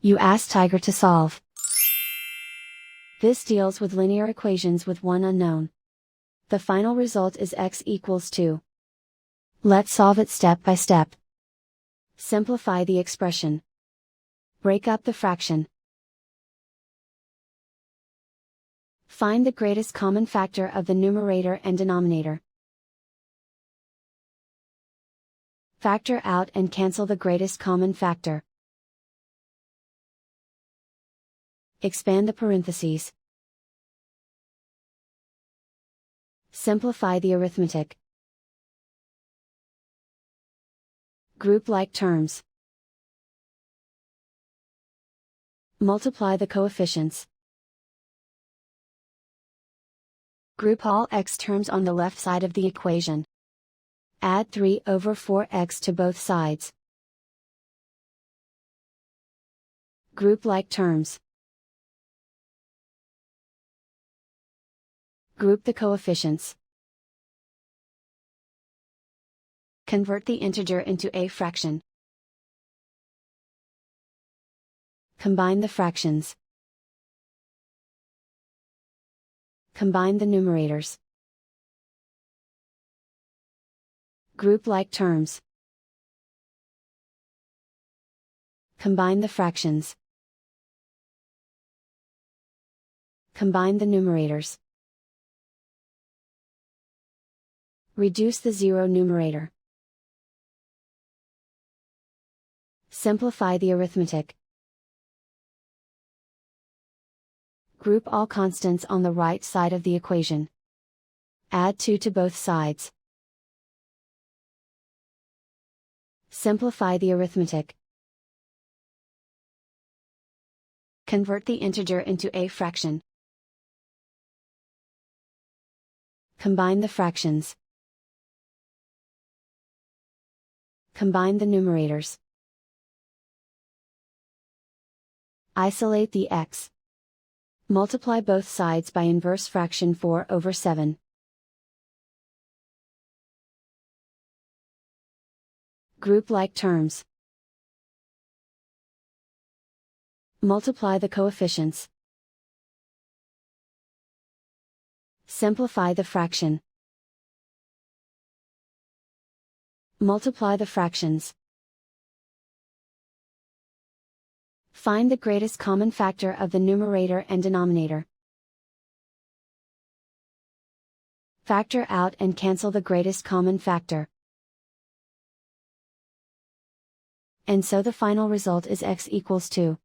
You ask Tiger to solve. This deals with linear equations with one unknown. The final result is x equals 2. Let's solve it step by step. Simplify the expression. Break up the fraction. Find the greatest common factor of the numerator and denominator. Factor out and cancel the greatest common factor. Expand the parentheses. Simplify the arithmetic. Group like terms. Multiply the coefficients. Group all x terms on the left side of the equation. Add 3/4x to both sides. Group like terms. Group the coefficients. Convert the integer into a fraction. Combine the fractions. Combine the numerators. Group like terms. Combine the fractions. Combine the numerators. Reduce the zero numerator. Simplify the arithmetic. Group all constants on the right side of the equation. Add 2 to both sides. Simplify the arithmetic. Convert the integer into a fraction. Combine the fractions. Combine the numerators. Isolate the x. Multiply both sides by inverse fraction 4/7. Group like terms. Multiply the coefficients. Simplify the fraction. Multiply the fractions. Find the greatest common factor of the numerator and denominator. Factor out and cancel the greatest common factor. And so the final result is x equals 2.